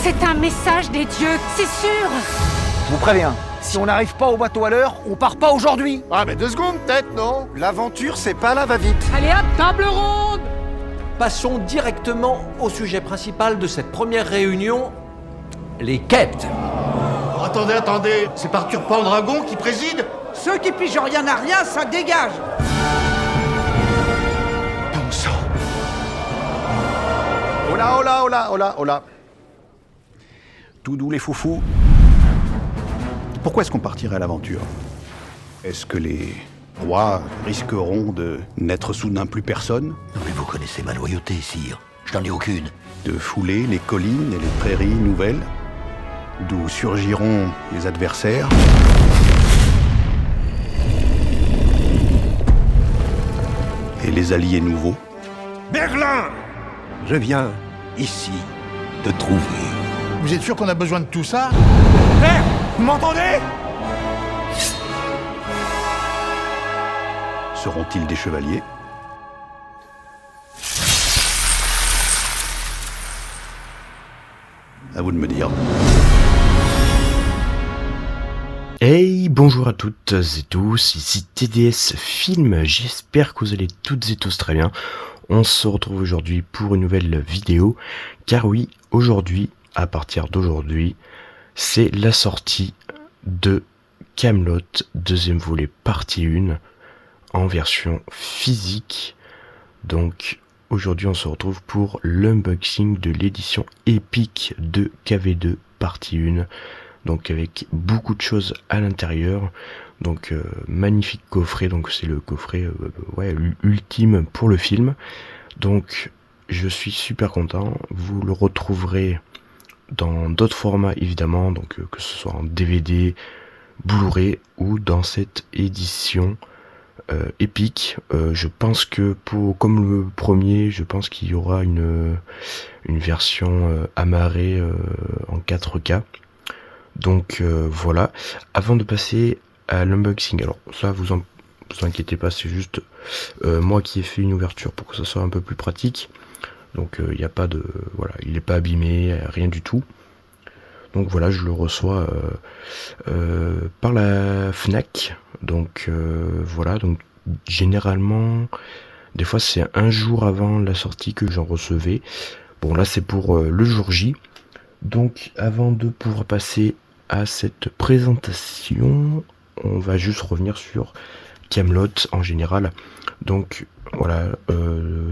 C'est un message des dieux, c'est sûr. Je vous préviens, si on n'arrive pas au bateau à l'heure, on part pas aujourd'hui. Ah, mais 2 secondes peut-être, non? L'aventure, c'est pas la va-vite. Allez hop, table ronde. Passons directement au sujet principal de cette première réunion, les quêtes. Oh, attendez, c'est pas Arthur Pendragon qui préside? Ceux qui pigent rien à rien, ça dégage. Bon sang. Oh là. Tout doux les foufous. Pourquoi est-ce qu'on partirait à l'aventure? Est-ce que les rois risqueront de n'être soudain plus personne? Non mais vous connaissez ma loyauté, sire. Je n'en ai aucune. De fouler les collines et les prairies nouvelles? D'où surgiront les adversaires? Et les alliés nouveaux? Merlin! Je viens ici te trouver. Vous êtes sûr qu'on a besoin de tout ça? Père, vous m'entendez? Seront-ils des chevaliers? À vous de me dire. Hey, bonjour à toutes et tous, ici TDS Film, j'espère que vous allez toutes et tous très bien. On se retrouve aujourd'hui pour une nouvelle vidéo, car oui, aujourd'hui, à partir d'aujourd'hui, c'est la sortie de Kaamelott, deuxième volet partie 1, en version physique. Donc aujourd'hui on se retrouve pour l'unboxing de l'édition épique de KV2 partie 1. Donc avec beaucoup de choses à l'intérieur. Donc magnifique coffret, donc c'est le coffret ultime pour le film. Donc je suis super content. Vous le retrouverez dans d'autres formats évidemment, donc que ce soit en DVD, Blu-ray ou dans cette édition épique. Je pense que comme le premier, je pense qu'il y aura une version amarrée en 4K. Donc voilà. Avant de passer à l'unboxing, alors ça vous inquiétez pas, c'est juste moi qui ai fait une ouverture pour que ça soit un peu plus pratique. Donc il n'y a pas de il n'est pas abîmé, rien du tout. Donc voilà, je le reçois par la Fnac. Donc voilà, donc généralement des fois c'est un jour avant la sortie que j'en recevais. Bon là c'est pour le jour J. Donc avant de pouvoir passer à cette présentation, on va juste revenir sur Kaamelott en général. Donc voilà,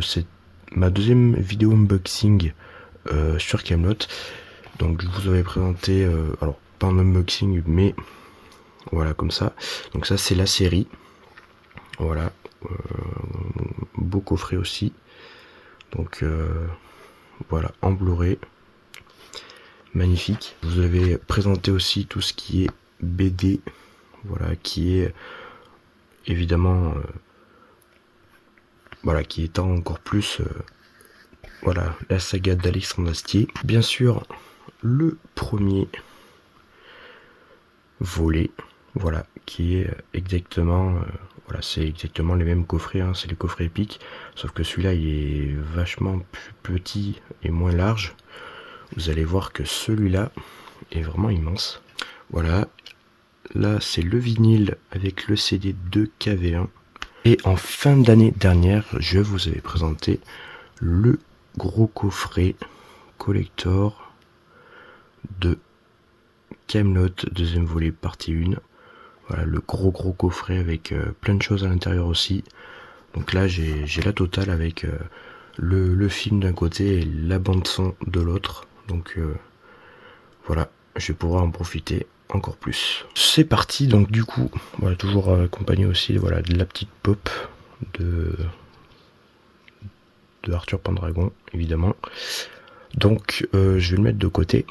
c'est ma deuxième vidéo unboxing sur Kaamelott. Donc je vous avais présenté, alors pas un unboxing mais voilà comme ça. Donc ça c'est la série. Voilà, beau coffret aussi. Donc voilà, en Blu-ray. Magnifique. Je vous avais présenté aussi tout ce qui est BD. Voilà, qui est évidemment qui étend encore plus la saga d'Alexandre Astier. Bien sûr, le premier volet, qui est exactement c'est exactement les mêmes coffrets, hein, c'est les coffrets épiques, sauf que celui-là il est vachement plus petit et moins large. Vous allez voir que celui-là est vraiment immense. Voilà, là c'est le vinyle avec le CD de KV1. Et en fin d'année dernière, je vous avais présenté le gros coffret collector de Kaamelott, deuxième volet partie 1. Voilà, le gros coffret avec plein de choses à l'intérieur aussi. Donc là j'ai la totale avec le film d'un côté et la bande son de l'autre. Donc voilà, je vais pouvoir en profiter encore plus. C'est parti, donc du coup, toujours accompagné aussi de la petite pop de Arthur Pendragon, évidemment. Donc je vais le mettre de côté.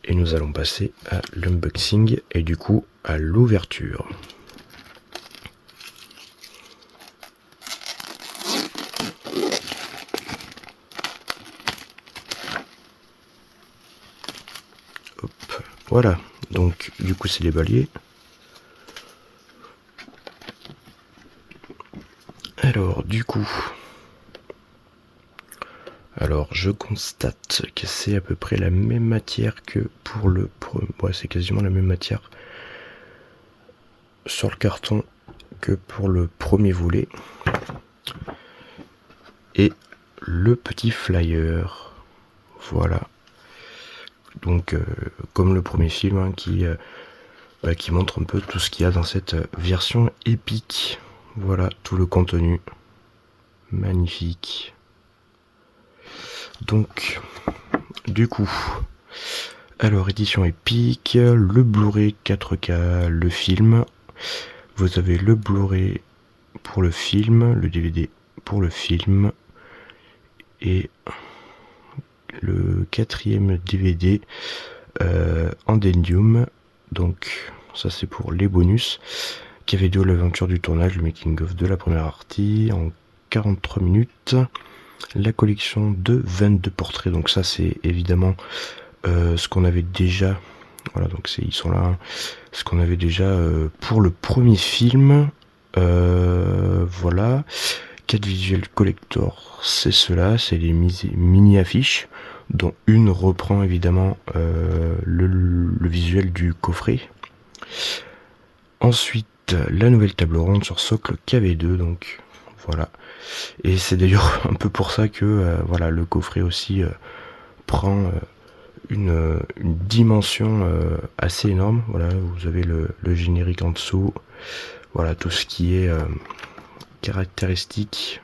Et nous allons passer à l'unboxing et du coup à l'ouverture. Hop, voilà, donc du coup c'est déballé. Alors du coup, Alors je constate que c'est à peu près la même matière que pour le... Ouais, c'est quasiment la même matière sur le carton que pour le premier volet. Et le petit flyer, voilà. Donc comme le premier film hein, qui montre un peu tout ce qu'il y a dans cette version épique. Voilà tout le contenu. Magnifique. Donc, du coup, alors édition épique, le Blu-ray 4K, le film. Vous avez le Blu-ray pour le film, le DVD pour le film et le 4e DVD Addendum. Donc, ça c'est pour les bonus. KV2, l'aventure du tournage, le making-of de la première partie en 43 minutes. La collection de 22 portraits, donc ça c'est évidemment ce qu'on avait déjà, voilà donc ils sont là, hein, ce qu'on avait déjà pour le premier film, voilà, 4 visuels collector, c'est cela, c'est les mini affiches, dont une reprend évidemment le visuel du coffret. Ensuite, la nouvelle table ronde sur socle KV2, donc voilà. Et c'est d'ailleurs un peu pour ça que voilà, le coffret aussi prend une dimension assez énorme. Voilà, vous avez le générique en dessous. Voilà, tout ce qui est caractéristique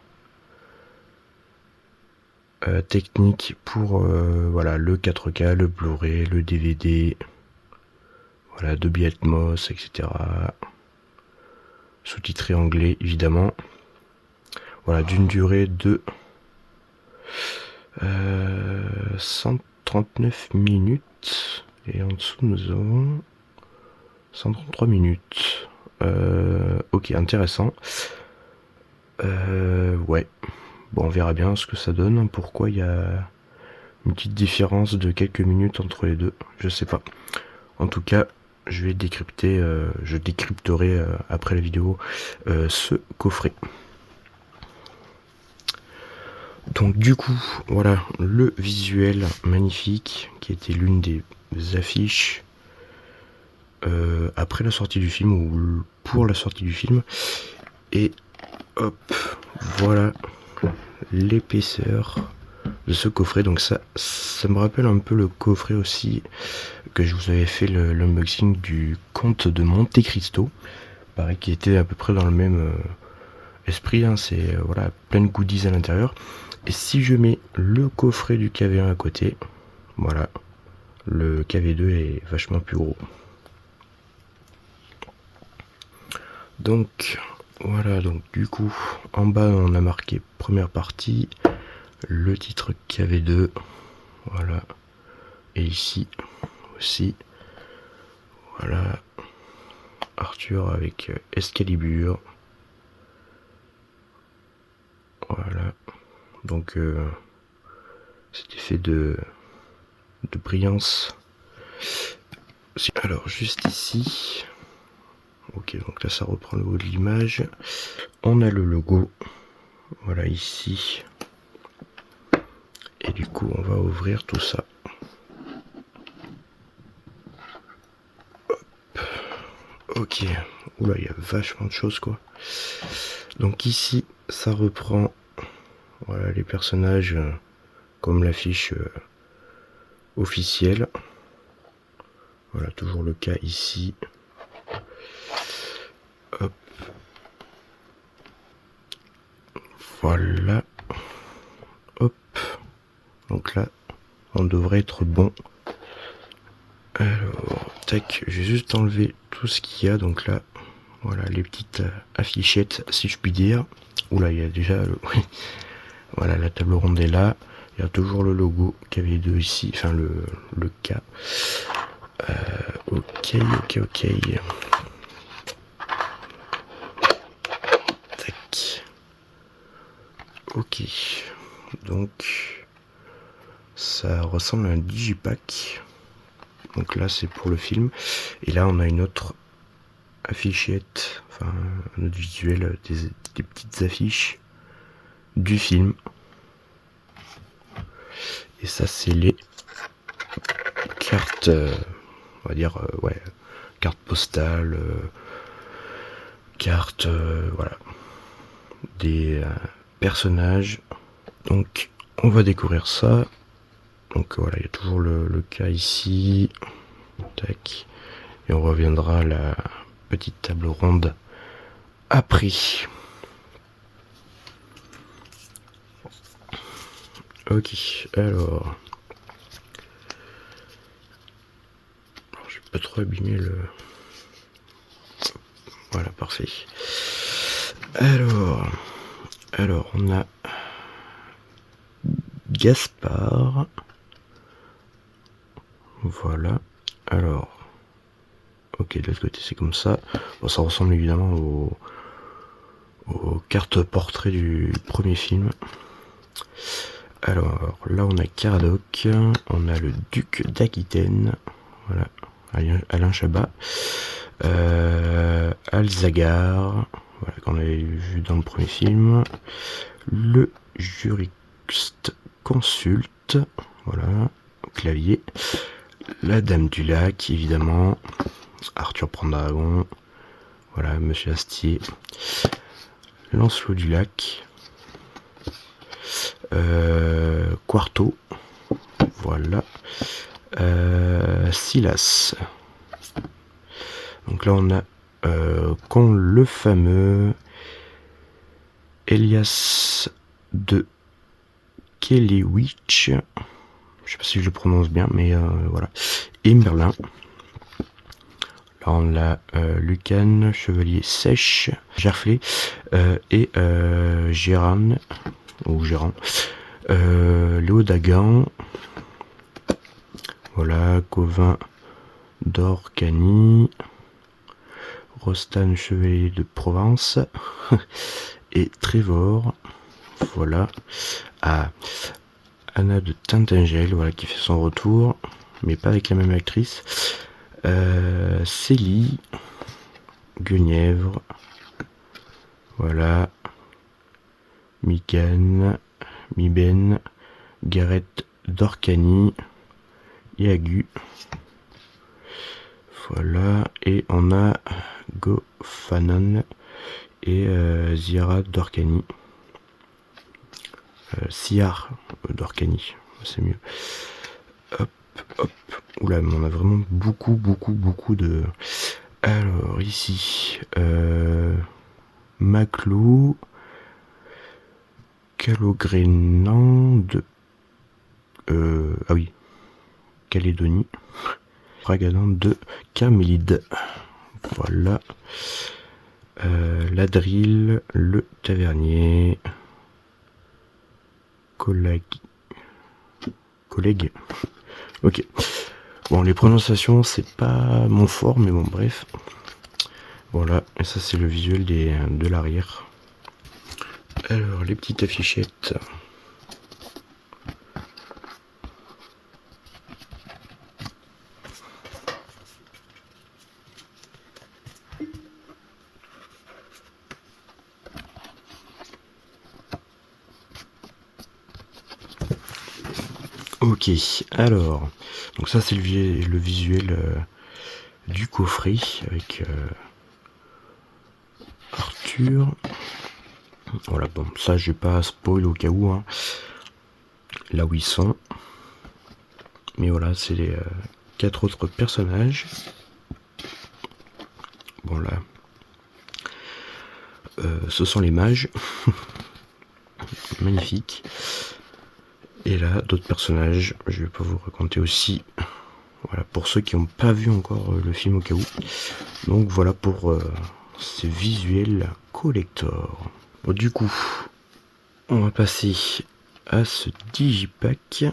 technique pour voilà, le 4K, le Blu-ray, le DVD. Voilà, Dolby Atmos, etc. Sous-titré anglais, évidemment. Voilà, d'une durée de 139 minutes. Et en dessous, nous avons 133 minutes. Ok, intéressant. Ouais. Bon, on verra bien ce que ça donne. Pourquoi il y a une petite différence de quelques minutes entre les deux, je sais pas. En tout cas, je vais décrypter, je décrypterai après la vidéo ce coffret. Donc du coup, voilà le visuel magnifique qui était l'une des affiches après la sortie du film ou pour la sortie du film. Et hop, voilà l'épaisseur de ce coffret. Donc ça me rappelle un peu le coffret aussi que je vous avais fait l'unboxing du Comte de Monte Cristo. Pareil, qui était à peu près dans le même esprit, hein, c'est voilà, plein de goodies à l'intérieur. Et si je mets le coffret du KV1 à côté, voilà, le KV2 est vachement plus gros. Donc voilà, donc du coup en bas on a marqué première partie, le titre KV2, voilà, et ici aussi, voilà, Arthur avec Excalibur, voilà, donc cet effet de brillance. Alors juste ici, ok, donc là ça reprend le haut de l'image, on a le logo, voilà ici, et du coup on va ouvrir tout ça. Hop. Ok, oula, il y a vachement de choses quoi. Donc ici ça reprend, voilà, les personnages comme l'affiche officielle. Voilà, toujours le cas ici. Hop. Voilà. Hop. Donc là, on devrait être bon. Alors, tac, je vais juste enlever tout ce qu'il y a. Donc là, voilà, les petites affichettes, si je puis dire. Oula, il y a déjà le... Voilà, la table ronde est là. Il y a toujours le logo KV2 ici, enfin le K. Ok. Tac. Ok. Donc, ça ressemble à un digipack. Donc là, c'est pour le film. Et là, on a une autre affichette, enfin un autre visuel, des petites affiches du film. Et ça c'est les cartes, on va dire, ouais, cartes postales, cartes, voilà, des personnages. Donc on va découvrir ça. Donc voilà, il y a toujours le cas ici. Tac. Et on reviendra à la petite table ronde après. Ok, alors je vais pas trop abîmer le... Voilà, parfait. Alors on a Gaspard. Voilà. Alors, ok, de l'autre côté c'est comme ça. Bon, ça ressemble évidemment aux cartes portraits du premier film. Alors là on a Caradoc, on a le duc d'Aquitaine, voilà, Alain Chabat, Alzagar, voilà, qu'on avait vu dans le premier film, le juriste consulte, voilà, Clavier, la dame du lac évidemment, Arthur Pendragon, voilà, Monsieur Astier, Lancelot du lac, Quarto, voilà, Silas. Donc là on a con le fameux Elias de Kelewich, je sais pas si je le prononce bien, mais voilà, et Merlin. Là on a Lucan, Chevalier Sèche, Gerflé et Gérard ou Gérant, Léo Dagan, voilà, Covin d'Orcani, Rostan Chevalier de Provence et Trévor, voilà, à Anna de Tintingel, voilà, qui fait son retour, mais pas avec la même actrice, Célie, Guenièvre, voilà, Mikan, Miben, Gareth d'Orcani, Yagu, voilà, et on a Gofanan et Zira d'Orcani, Siar d'Orcani, c'est mieux. Hop, hop, oula, mais on a vraiment beaucoup de... Alors ici, Maclou, Calogrénan de... ah oui, Calédonie, Ragadan de Carmélide, voilà, Ladril, le tavernier, collègue, ok, bon, les prononciations c'est pas mon fort, mais bon, bref, voilà, et ça c'est le visuel de l'arrière. Alors les petites affichettes. Ok, alors, donc ça c'est le visuel du coffret avec Arthur. Voilà, bon, ça je vais pas spoil au cas où, hein, là où ils sont. Mais voilà, c'est les 4 autres personnages. Bon là, ce sont les mages. Magnifique. Et là, d'autres personnages, je vais pas vous raconter aussi. Voilà, pour ceux qui n'ont pas vu encore le film au cas où. Donc voilà pour ces visuels collector. Bon, du coup, on va passer à ce digipack.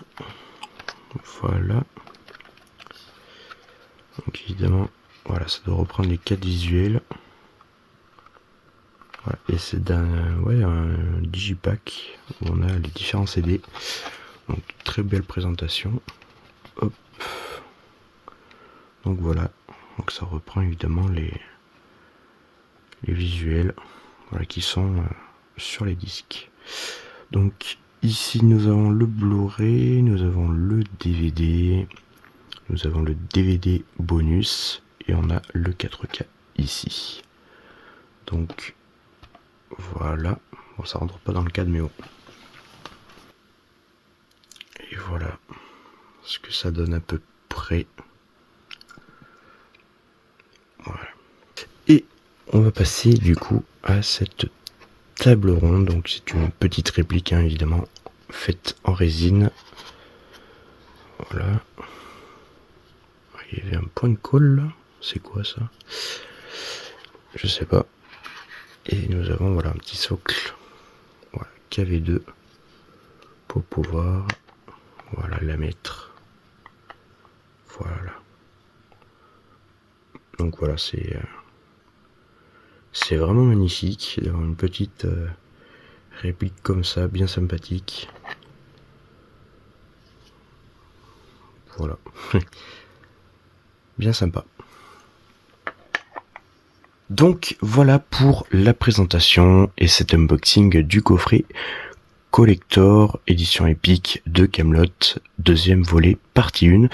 Voilà. Donc évidemment, voilà, ça doit reprendre les 4 visuels. Voilà, et c'est un digipack où on a les différents CD. Donc très belle présentation. Hop. Donc voilà. Donc ça reprend évidemment les visuels, voilà, qui sont sur les disques. Donc ici nous avons le Blu-ray, nous avons le DVD, nous avons le DVD bonus et on a le 4K ici. Donc voilà, bon ça rentre pas dans le cadre mais bon. Et voilà ce que ça donne à peu près. Voilà. Et on va passer du coup à cette table ronde. Donc c'est une petite réplique hein, évidemment faite en résine. Voilà. Il y avait un point de colle là. C'est quoi ça? Je sais pas. Et nous avons voilà un petit socle. Voilà, KV2 pour pouvoir voilà la mettre. Voilà. Donc voilà, c'est vraiment magnifique d'avoir une petite réplique comme ça, bien sympathique. Voilà. Bien sympa. Donc voilà pour la présentation et cet unboxing du coffret collector édition épique de Kaamelott, deuxième volet partie 1.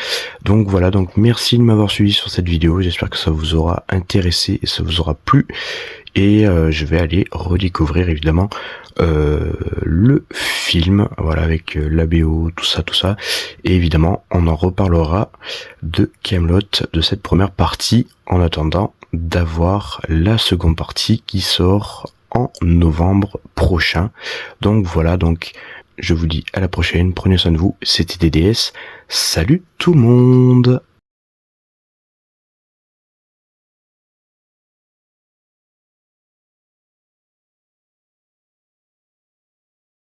Donc voilà, donc merci de m'avoir suivi sur cette vidéo, j'espère que ça vous aura intéressé et ça vous aura plu. Et je vais aller redécouvrir évidemment le film, voilà, avec la BO, tout ça. Et évidemment, on en reparlera de Kaamelott, de cette première partie, en attendant d'avoir la seconde partie qui sort en novembre prochain. Donc voilà, donc je vous dis à la prochaine, prenez soin de vous, c'était DDS, salut tout le monde.